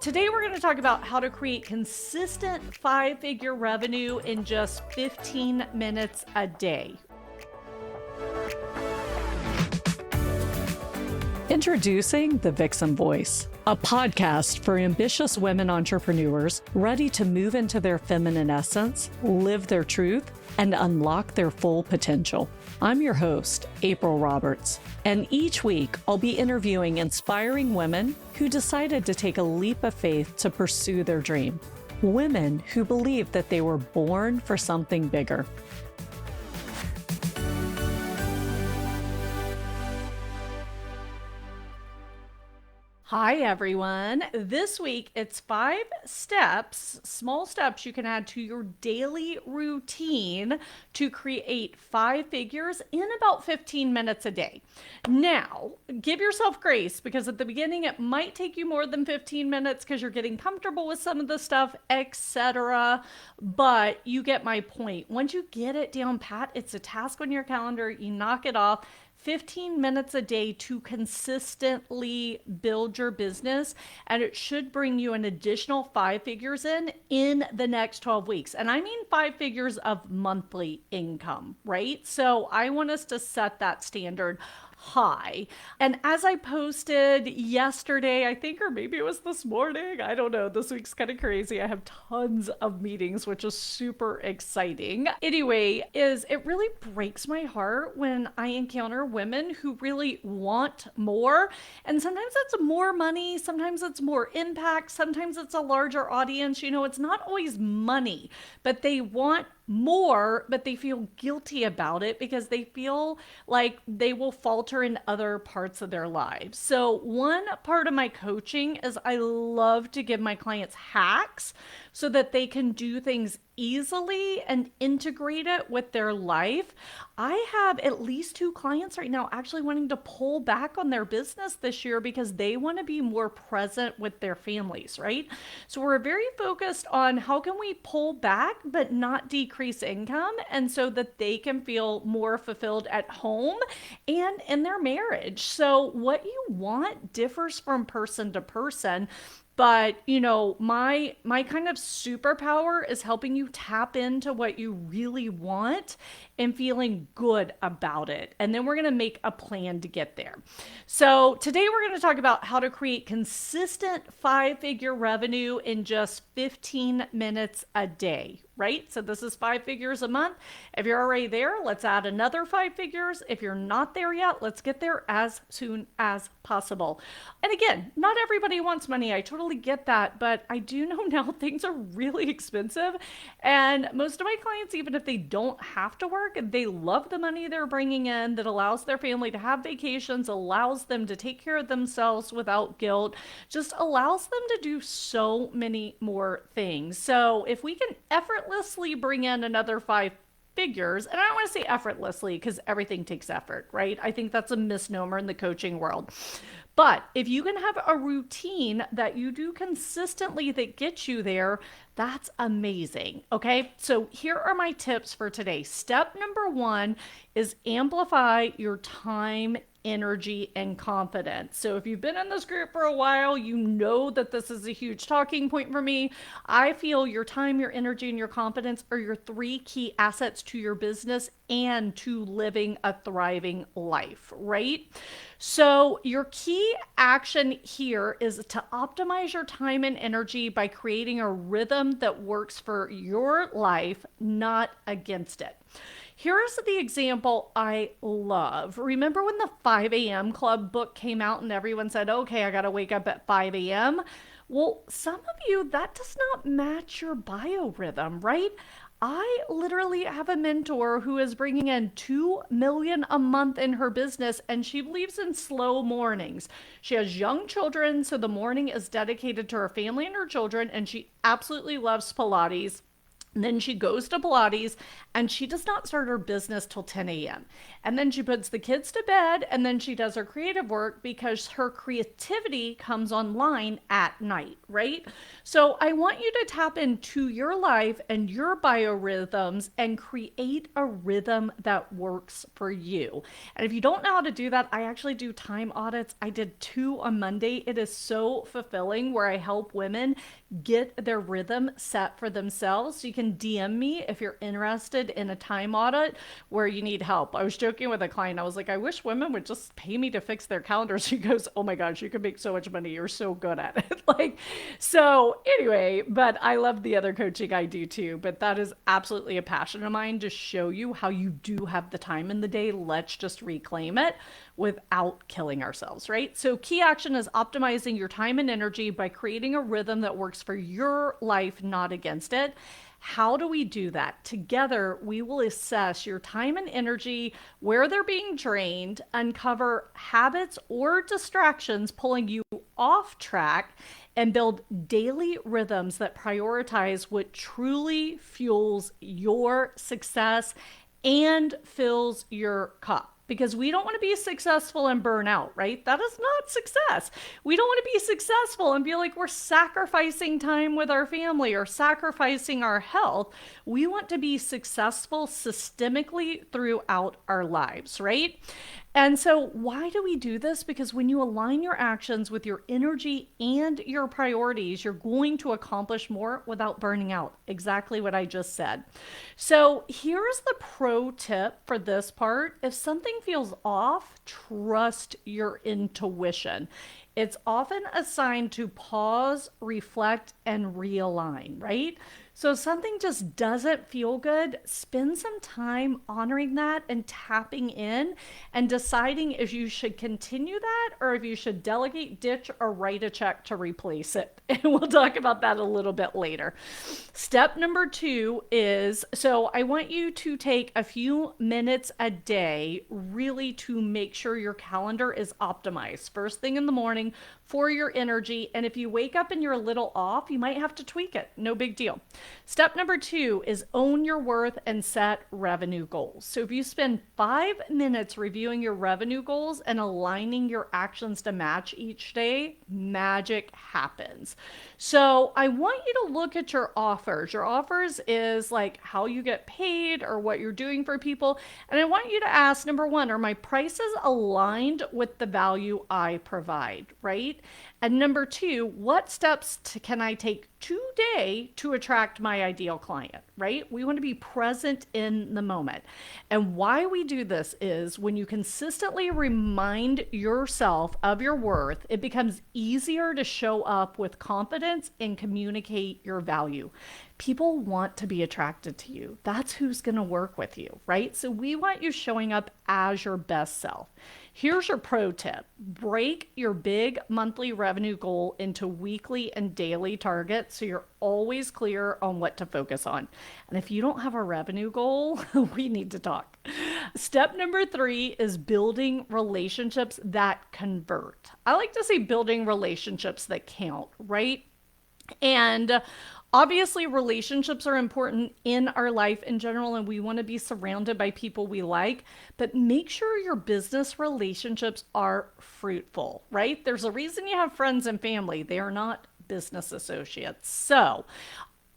Today, we're going to talk about how to create consistent five-figure revenue in just 15 minutes a day. Introducing the Vixen Voice, a podcast for ambitious women entrepreneurs ready to move into their feminine essence, live their truth, and unlock their full potential. I'm your host, April Roberts, and each week I'll be interviewing inspiring women who decided to take a leap of faith to pursue their dream. Women who believe that they were born for something bigger. Hi, everyone. This week, it's 5 steps, small steps you can add to your daily routine to create 5 figures in about 15 minutes a day. Now, give yourself grace because at the beginning, it might take you more than 15 minutes because you're getting comfortable with some of the stuff, etc. But you get my point. Once you get it down pat, it's a task on your calendar, you knock it off. 15 minutes a day to consistently build your business, and it should bring you an additional 5 figures in the next 12 weeks. And I mean 5 figures of monthly income, right? So I want us to set that standard high. And as I posted yesterday, I think, or maybe it was this morning, I don't know, this week's kind of crazy. I have tons of meetings, which is super exciting. Anyway, it really breaks my heart when I encounter women who really want more. And sometimes it's more money, sometimes it's more impact, sometimes it's a larger audience. You know, it's not always money, but they want more, but they feel guilty about it because they feel like they will falter in other parts of their lives. So one part of my coaching is I love to give my clients hacks so that they can do things easily and integrate it with their life. I have at least 2 clients right now actually wanting to pull back on their business this year because they want to be more present with their families, right? So we're very focused on how can we pull back but not decrease income, and so that they can feel more fulfilled at home and in their marriage. So what you want differs from person to person. But, you know, my kind of superpower is helping you tap into what you really want and feeling good about it. And then we're going to make a plan to get there. So today we're going to talk about how to create consistent 5-figure revenue in just 15 minutes a day, right? So this is 5 figures a month. If you're already there, let's add another 5 figures. If you're not there yet, let's get there as soon as possible. And again, not everybody wants money. I totally get that, but I do know now things are really expensive. And most of my clients, even if they don't have to work, they love the money they're bringing in that allows their family to have vacations, allows them to take care of themselves without guilt, just allows them to do so many more things. So if we can effortlessly bring in another 5 figures, and I don't want to say effortlessly because everything takes effort, right? I think that's a misnomer in the coaching world. But if you can have a routine that you do consistently that gets you there, that's amazing. Okay, so here are my tips for today. Step number 1 is amplify your time, energy, and confidence. So if you've been in this group for a while, you know that this is a huge talking point for me. I feel your time, your energy, and your confidence are your 3 key assets to your business and to living a thriving life, right? So your key action here is to optimize your time and energy by creating a rhythm that works for your life, not against it. Here's the example I love. Remember when the 5 a.m. Club book came out and everyone said, okay, I got to wake up at 5 a.m.? Well, some of you, that does not match your biorhythm, right? I literally have a mentor who is bringing in $2 million a month in her business, and she believes in slow mornings. She has young children, so the morning is dedicated to her family and her children, and she absolutely loves Pilates. And then she goes to Pilates and she does not start her business till 10 a.m. And then she puts the kids to bed and then she does her creative work because her creativity comes online at night, right? So I want you to tap into your life and your biorhythms and create a rhythm that works for you. And if you don't know how to do that, I actually do time audits. I did 2 on Monday. It is so fulfilling where I help women get their rhythm set for themselves. So you can DM me if you're interested in a time audit where you need help. I was joking with a client. I was like, I wish women would just pay me to fix their calendars. She goes, oh my gosh, you could make so much money. You're so good at it. Like, so anyway, but I love the other coaching I do too. But that is absolutely a passion of mine to show you how you do have the time in the day. Let's just reclaim it without killing ourselves, right? So key action is optimizing your time and energy by creating a rhythm that works for your life, not against it. How do we do that? Together, we will assess your time and energy, where they're being drained, uncover habits or distractions pulling you off track, and build daily rhythms that prioritize what truly fuels your success and fills your cup, because we don't want to be successful and burn out, right? That is not success. We don't want to be successful and feel like we're sacrificing time with our family or sacrificing our health. We want to be successful systemically throughout our lives, right? And so, why do we do this? Because when you align your actions with your energy and your priorities, you're going to accomplish more without burning out. Exactly what I just said. So, here's the pro tip for this part. If something feels off, trust your intuition. It's often a sign to pause, reflect, and realign, right? So if something just doesn't feel good, spend some time honoring that and tapping in and deciding if you should continue that or if you should delegate, ditch, or write a check to replace it. And we'll talk about that a little bit later. Step number 2 is, so I want you to take a few minutes a day really to make sure your calendar is optimized. First thing in the morning for your energy. And if you wake up and you're a little off, you might have to tweak it. No big deal. Step number 2 is own your worth and set revenue goals. So if you spend 5 minutes reviewing your revenue goals and aligning your actions to match each day, magic happens. So I want you to look at your offers. Your offers is like how you get paid or what you're doing for people. And I want you to ask, number 1, are my prices aligned with the value I provide, right? And number 2, what steps can I take today to attract my ideal client, right? We want to be present in the moment. And why we do this is when you consistently remind yourself of your worth, it becomes easier to show up with confidence and communicate your value. People want to be attracted to you. That's who's going to work with you, right? So we want you showing up as your best self. Here's your pro tip. Break your big monthly revenue goal into weekly and daily targets so you're always clear on what to focus on. And if you don't have a revenue goal, we need to talk. Step number 3 is building relationships that convert. I like to say building relationships that count, right? And obviously, relationships are important in our life in general, and we want to be surrounded by people we like, but make sure your business relationships are fruitful, right? There's a reason you have friends and family. They are not business associates. So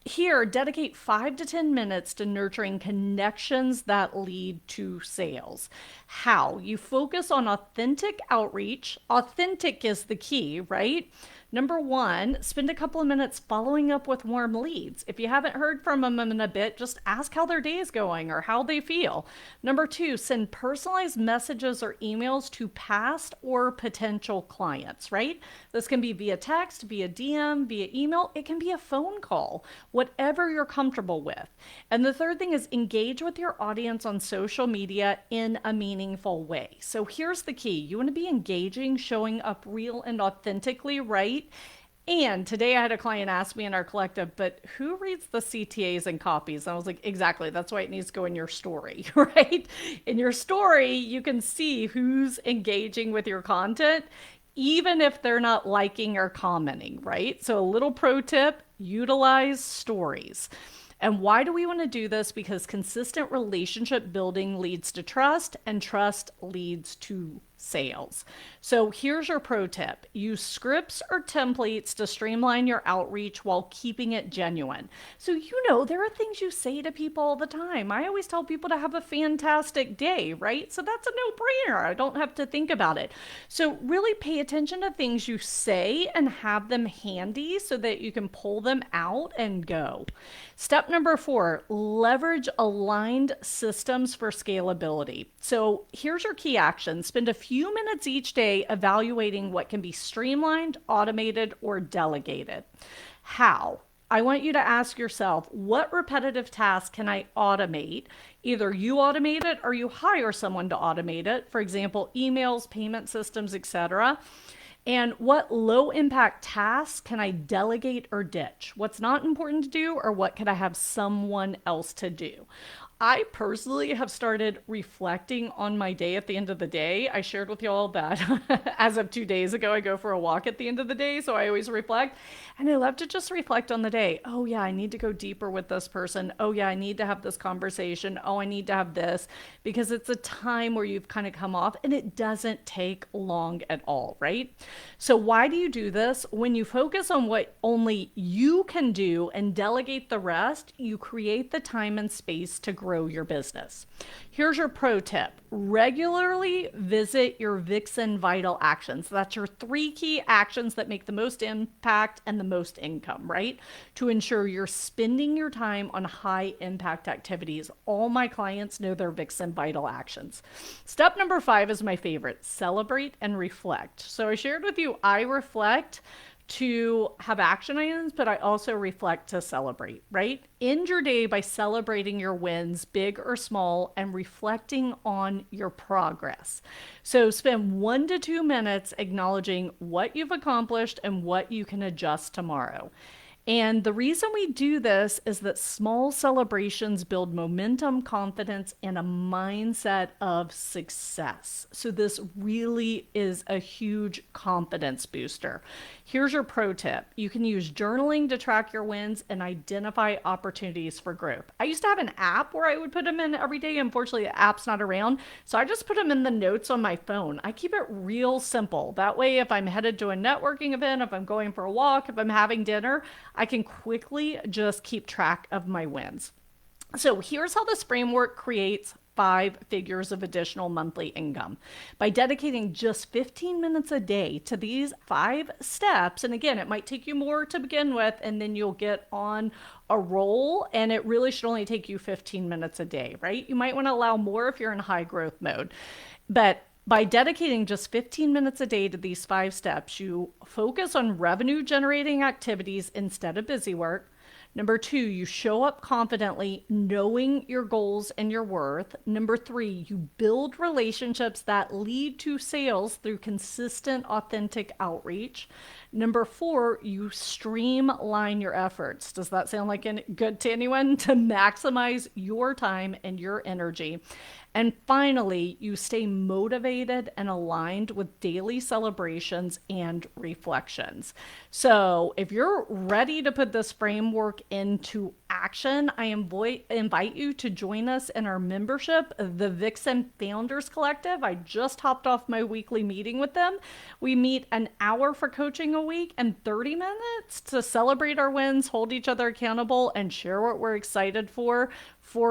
here, dedicate 5 to 10 minutes to nurturing connections that lead to sales. How? You focus on authentic outreach. Authentic is the key, right? Number 1, spend a couple of minutes following up with warm leads. If you haven't heard from them in a bit, just ask how their day is going or how they feel. Number 2, send personalized messages or emails to past or potential clients, right? This can be via text, via DM, via email. It can be a phone call, whatever you're comfortable with. And the third thing is engage with your audience on social media in a meaningful way. So here's the key. You want to be engaging, showing up real and authentically, right? And today I had a client ask me in our collective, but who reads the CTAs and copies? And I was like, exactly. That's why it needs to go in your story, right? In your story, you can see who's engaging with your content, even if they're not liking or commenting, right? So a little pro tip, utilize stories. And why do we want to do this? Because consistent relationship building leads to trust, and trust leads to sales. So here's your pro tip. Use scripts or templates to streamline your outreach while keeping it genuine. So, there are things you say to people all the time. I always tell people to have a fantastic day, right? So that's a no-brainer. I don't have to think about it. So really pay attention to things you say and have them handy so that you can pull them out and go. Step number 4, leverage aligned systems for scalability. So here's your key action. Spend a few minutes each day evaluating what can be streamlined, automated, or delegated. How? I want you to ask yourself, what repetitive task can I automate? Either you automate it or you hire someone to automate it. For example, emails, payment systems, etc. And what low impact tasks can I delegate or ditch? What's not important to do, or what can I have someone else to do? I personally have started reflecting on my day at the end of the day. I shared with you all that as of 2 days ago, I go for a walk at the end of the day. So I always reflect, and I love to just reflect on the day. Oh yeah, I need to go deeper with this person. Oh yeah, I need to have this conversation. Oh, I need to have this, because it's a time where you've kind of come off, and it doesn't take long at all, right? So why do you do this? When you focus on what only you can do and delegate the rest, you create the time and space to grow your business. Here's your pro tip. Regularly visit your Vixen Vital Actions. That's your 3 key actions that make the most impact and the most income, right? To ensure you're spending your time on high impact activities. All my clients know their Vixen Vital Actions. Step number 5 is my favorite. Celebrate and reflect. So I shared with you, I reflect to have action items, but I also reflect to celebrate, right? End your day by celebrating your wins, big or small, and reflecting on your progress. So spend 1 to 2 minutes acknowledging what you've accomplished and what you can adjust tomorrow. And the reason we do this is that small celebrations build momentum, confidence, and a mindset of success. So this really is a huge confidence booster. Here's your pro tip. You can use journaling to track your wins and identify opportunities for growth. I used to have an app where I would put them in every day. Unfortunately, the app's not around. So I just put them in the notes on my phone. I keep it real simple. That way, if I'm headed to a networking event, if I'm going for a walk, if I'm having dinner, I can quickly just keep track of my wins. So here's how this framework creates 5 figures of additional monthly income. By dedicating just 15 minutes a day to these 5 steps, and again, it might take you more to begin with, and then you'll get on a roll, and it really should only take you 15 minutes a day, right? You might want to allow more if you're in high growth mode. But by dedicating just 15 minutes a day to these 5 steps, you focus on revenue generating activities instead of busy work. Number 2, you show up confidently, knowing your goals and your worth. Number 3, you build relationships that lead to sales through consistent, authentic outreach. Number 4, you streamline your efforts. Does that sound like good to anyone? To maximize your time and your energy. And finally, you stay motivated and aligned with daily celebrations and reflections. So if you're ready to put this framework into action, I invite you to join us in our membership, the Vixen Founders Collective. I just hopped off my weekly meeting with them. We meet an hour for coaching a week and 30 minutes to celebrate our wins, hold each other accountable, and share what we're excited for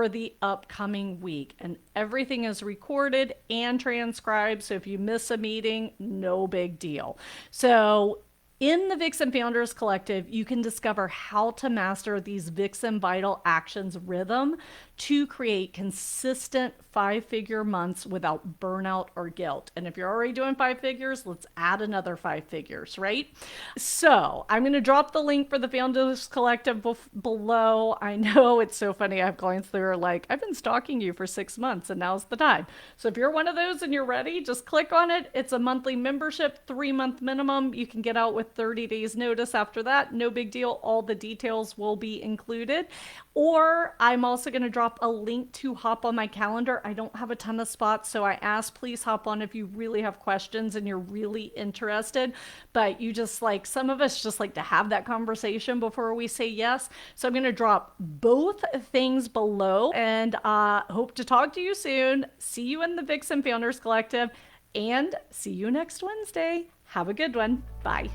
the upcoming week. And everything is recorded and transcribed. So if you miss a meeting, no big deal. So in the Vixen Founders Collective, you can discover how to master these Vixen Vital Actions rhythm to create consistent 5-figure months without burnout or guilt. And if you're already doing 5 figures, let's add another 5 figures, right? So I'm going to drop the link for the Founders Collective below. I know it's so funny. I have clients that are like, I've been stalking you for 6 months and now's the time. So if you're one of those and you're ready, just click on it. It's a monthly membership, 3-month minimum. You can get out with 30 days notice after that. No big deal. All the details will be included. Or I'm also going to drop drop a link to hop on my calendar. I don't have a ton of spots, so I ask please hop on if you really have questions and you're really interested. But you just like, some of us just like to have that conversation before we say yes. So I'm going to drop both things below, and hope to talk to you soon. See you in the Vixen Founders Collective, and see you next Wednesday. Have a good one. Bye.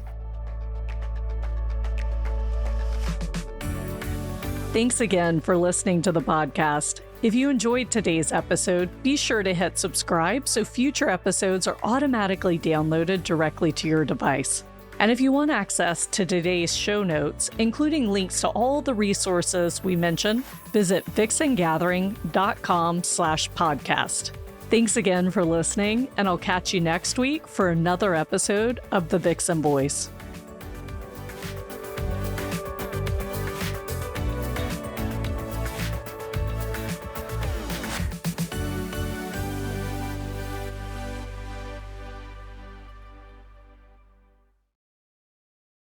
Thanks again for listening to the podcast. If you enjoyed today's episode, be sure to hit subscribe so future episodes are automatically downloaded directly to your device. And if you want access to today's show notes, including links to all the resources we mentioned, visit vixengathering.com/podcast. Thanks again for listening, and I'll catch you next week for another episode of the Vixen Voice.